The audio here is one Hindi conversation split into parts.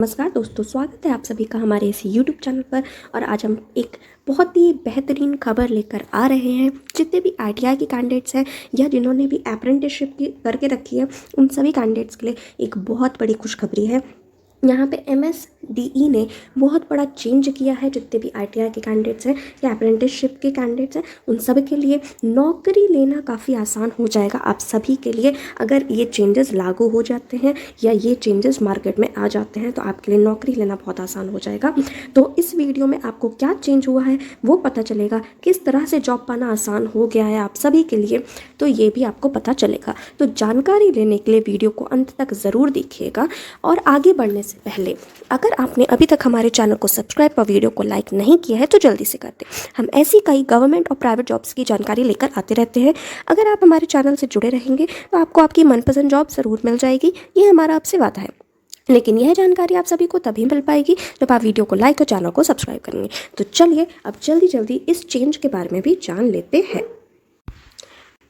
नमस्कार दोस्तों, स्वागत है आप सभी का हमारे इस YouTube चैनल पर। और आज हम एक बहुत ही बेहतरीन खबर लेकर आ रहे हैं। जितने भी ITI के कैंडिडेट्स हैं या जिन्होंने भी अप्रेंटिसशिप की करके रखी है, उन सभी कैंडिडेट्स के लिए एक बहुत बड़ी खुशखबरी है। यहाँ पे MSDE ने बहुत बड़ा चेंज किया है। जितने भी ITI के कैंडिडेट्स हैं या अप्रेंटिसशिप के कैंडिडेट्स हैं, उन सभी के लिए नौकरी लेना काफ़ी आसान हो जाएगा आप सभी के लिए। अगर ये चेंजेस लागू हो जाते हैं या ये चेंजेस मार्केट में आ जाते हैं तो आपके लिए नौकरी लेना बहुत आसान हो जाएगा। तो इस वीडियो में आपको क्या चेंज हुआ है वो पता चलेगा, किस तरह से जॉब पाना आसान हो गया है आप सभी के लिए, तो ये भी आपको पता चलेगा। तो जानकारी लेने के लिए वीडियो को अंत तक ज़रूर देखिएगा। और आगे बढ़ने से पहले अगर आपने अभी तक हमारे चैनल को सब्सक्राइब और वीडियो को लाइक नहीं किया है तो जल्दी से कर दें। हम ऐसी कई गवर्नमेंट और प्राइवेट जॉब्स की जानकारी लेकर आते रहते हैं। अगर आप हमारे चैनल से जुड़े रहेंगे तो आपको आपकी मनपसंद जॉब ज़रूर मिल जाएगी, ये हमारा आपसे वादा है। लेकिन यह जानकारी आप सभी को तभी मिल पाएगी जब आप वीडियो को लाइक और चैनल को सब्सक्राइब करेंगे। तो चलिए अब जल्दी जल्दी इस चेंज के बारे में भी जान लेते हैं।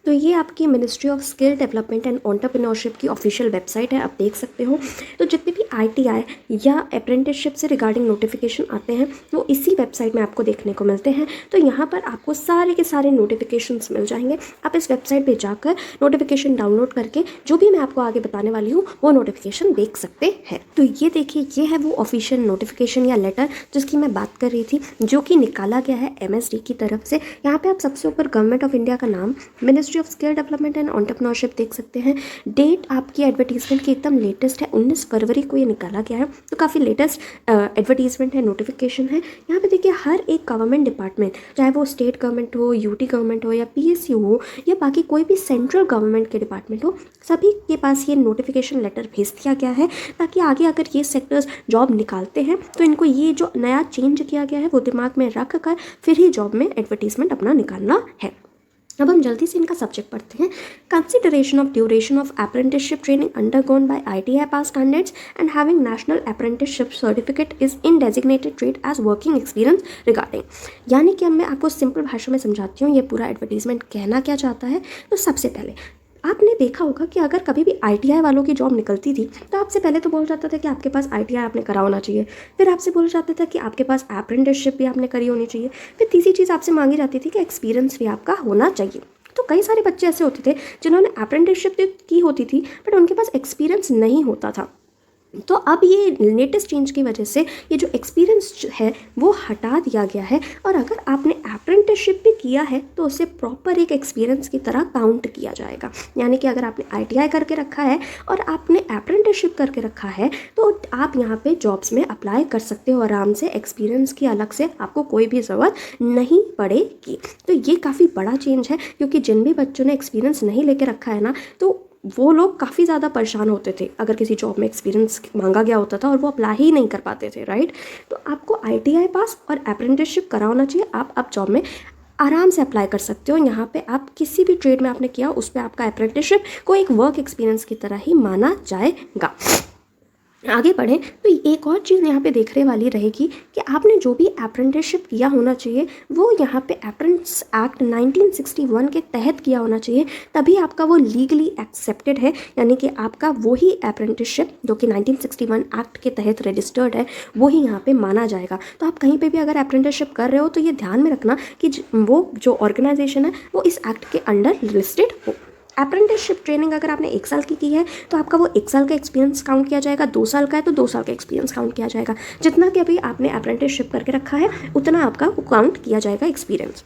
तो ये आपकी ministry of skill development and entrepreneurship की ऑफिशियल वेबसाइट है, आप देख सकते हो। तो जितने भी ITI या अप्रेंटिसशिप से रिगार्डिंग नोटिफिकेशन आते हैं वो इसी वेबसाइट में आपको देखने को मिलते हैं। तो यहाँ पर आपको सारे के सारे नोटिफिकेशंस मिल जाएंगे। आप इस वेबसाइट पे जाकर नोटिफिकेशन डाउनलोड करके जो भी मैं आपको आगे बताने वाली हूँ वो नोटिफिकेशन देख सकते हैं। तो ये देखिए, ये है वो ऑफिशियल नोटिफिकेशन या लेटर जिसकी मैं बात कर रही थी, जो कि निकाला गया है MSD की तरफ से। यहाँ पे आप सबसे ऊपर गवर्नमेंट ऑफ इंडिया का नाम, ministry of skill development and entrepreneurship देख सकते हैं। डेट आपकी एडवर्टीजमेंट की एकदम लेटेस्ट है, 19 फरवरी को ये निकाला गया है। तो काफ़ी लेटेस्ट एडवर्टीजमेंट है, नोटिफिकेशन है। यहाँ पे देखिए, हर एक गवर्नमेंट डिपार्टमेंट, चाहे वो स्टेट गवर्नमेंट हो, UT गवर्नमेंट हो या PSU हो या बाकी कोई भी सेंट्रल गवर्नमेंट के डिपार्टमेंट हो, सभी के पास ये नोटिफिकेशन लेटर भेज दिया गया है ताकि आगे अगर ये सेक्टर्स जॉब निकालते हैं तो इनको ये जो नया चेंज किया गया है वो दिमाग में रख कर फिर ही जॉब में एडवर्टीजमेंट अपना निकालना है। अब हम जल्दी से इनका सब्जेक्ट पढ़ते हैं। Consideration of duration of apprenticeship training undergone by ITI pass candidates and having national apprenticeship certificate is in designated trade as working experience regarding. यानी कि अब मैं आपको सिंपल भाषा में समझाती हूँ ये पूरा एडवर्टीजमेंट कहना क्या चाहता है। तो सबसे पहले आपने देखा होगा कि अगर कभी भी ITI वालों की जॉब निकलती थी तो आपसे पहले तो बोला जाता था कि आपके पास ITI आपने करा होना चाहिए, फिर आपसे बोला जाता था कि आपके पास अप्रेंटिसशिप भी आपने करी होनी चाहिए, फिर तीसरी चीज़ आपसे मांगी जाती थी कि एक्सपीरियंस भी आपका होना चाहिए। तो कई सारे बच्चे ऐसे होते थे जिन्होंने अप्रेंटिसशिप की होती थी बट उनके पास एक्सपीरियंस नहीं होता था। तो अब ये लेटेस्ट चेंज की वजह से ये जो एक्सपीरियंस है वो हटा दिया गया है। और अगर आपने अप्रेंटिसशिप भी किया है तो उसे प्रॉपर एक एक्सपीरियंस की तरह काउंट किया जाएगा। यानी कि अगर आपने ITI करके रखा है और आपने अप्रेंटिसशिप करके रखा है तो आप यहाँ पे जॉब्स में अप्लाई कर सकते हो आराम से। एक्सपीरियंस की अलग से आपको कोई भी ज़रूरत नहीं पड़ेगी। तो ये काफ़ी बड़ा चेंज है, क्योंकि जिन भी बच्चों ने एक्सपीरियंस नहीं लेके रखा है ना, तो वो लोग काफ़ी ज़्यादा परेशान होते थे अगर किसी जॉब में एक्सपीरियंस मांगा गया होता था और वो अप्लाई ही नहीं कर पाते थे, राइट। तो आपको ITI पास और अप्रेंटिसशिप करा होना चाहिए। आप जॉब में आराम से अप्लाई कर सकते हो। यहाँ पे आप किसी भी ट्रेड में आपने किया उस पर आपका अप्रेंटिसशिप को एक वर्क एक्सपीरियंस की तरह ही माना जाएगा। आगे बढ़ें तो एक और चीज़ यहाँ पे देखने वाली रहेगी कि आपने जो भी अप्रेंटिसशिप किया होना चाहिए वो यहाँ पे अप्रेंटिस एक्ट 1961 के तहत किया होना चाहिए, तभी आपका वो लीगली एक्सेप्टेड है। यानी कि आपका वही अप्रेंटिसशिप जो कि 1961 एक्ट के तहत रजिस्टर्ड है वही यहाँ पे माना जाएगा। तो आप कहीं पे भी अगर अप्रेंटिसशिप कर रहे हो तो ये ध्यान में रखना कि वो जो ऑर्गेनाइजेशन है वो इस एक्ट के अंडर लिस्टेड हो। अप्रेंटिसशिप ट्रेनिंग अगर आपने 1 साल की है तो आपका वो 1 साल का एक्सपीरियंस काउंट किया जाएगा, 2 साल का है तो 2 साल का एक्सपीरियंस काउंट किया जाएगा। जितना कि अभी आपने अप्रेंटिसशिप करके रखा है उतना आपका वो काउंट किया जाएगा एक्सपीरियंस।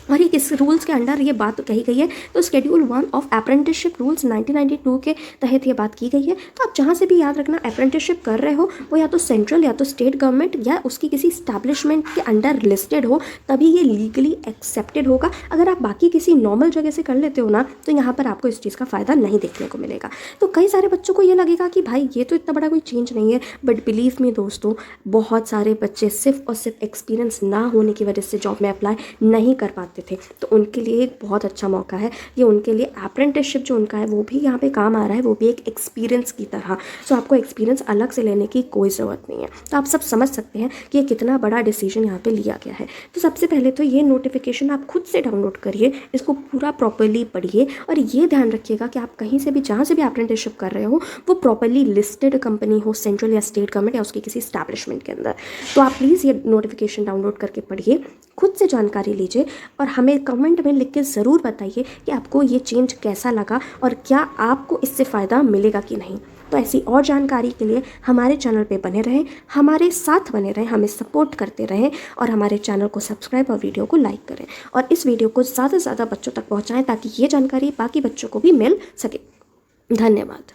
और ये किस रूल्स के अंडर ये बात कही गई है, तो शेड्यूल 1 ऑफ अप्रेंटिसशिप रूल्स 1992 के तहत ये बात की गई है। तो आप जहाँ से भी याद रखना अप्रेंटिसशिप कर रहे हो वो या तो सेंट्रल या तो स्टेट गवर्नमेंट या उसकी किसी स्टैब्लिशमेंट के अंडर लिस्टेड हो, तभी ये लीगली एक्सेप्टेड होगा। अगर आप बाकी किसी नॉर्मल जगह से कर लेते हो ना तो यहाँ पर आपको इस चीज़ का फ़ायदा नहीं देखने को मिलेगा। तो कई सारे बच्चों को ये लगेगा कि भाई ये तो इतना बड़ा कोई चेंज नहीं है, बट बिलीव मी दोस्तों, बहुत सारे बच्चे सिर्फ और सिर्फ एक्सपीरियंस ना होने की वजह से जॉब में अप्लाई नहीं कर पाते चाहते थे, तो उनके लिए एक बहुत अच्छा मौका है ये। उनके लिए अप्रेंटिसशिप जो उनका है वो भी यहाँ पे काम आ रहा है, वो भी एक एक्सपीरियंस की तरह। सो आपको एक्सपीरियंस अलग से लेने की कोई ज़रूरत नहीं है। तो आप सब समझ सकते हैं कि ये कितना बड़ा डिसीजन यहाँ पे लिया गया है। तो सबसे पहले तो ये नोटिफिकेशन आप खुद से डाउनलोड करिए, इसको पूरा प्रॉपरली पढ़िए और ये ध्यान रखिएगा कि आप कहीं से भी जहाँ से भी अप्रेंटिसशिप कर रहे हो वो प्रॉपरली लिस्टेड कंपनी हो, सेंट्रल या स्टेट गवर्नमेंट या उसके किसी स्टैब्लिशमेंट के अंदर। तो आप प्लीज़ ये नोटिफिकेशन डाउनलोड करके पढ़िए, खुद से जानकारी लीजिए और हमें कमेंट में लिख के ज़रूर बताइए कि आपको ये चेंज कैसा लगा और क्या आपको इससे फ़ायदा मिलेगा कि नहीं। तो ऐसी और जानकारी के लिए हमारे चैनल पे बने रहें, हमारे साथ बने रहें, हमें सपोर्ट करते रहें और हमारे चैनल को सब्सक्राइब और वीडियो को लाइक करें और इस वीडियो को ज़्यादा से ज़्यादा बच्चों तक पहुँचाएँ ताकि ये जानकारी बाकी बच्चों को भी मिल सके। धन्यवाद।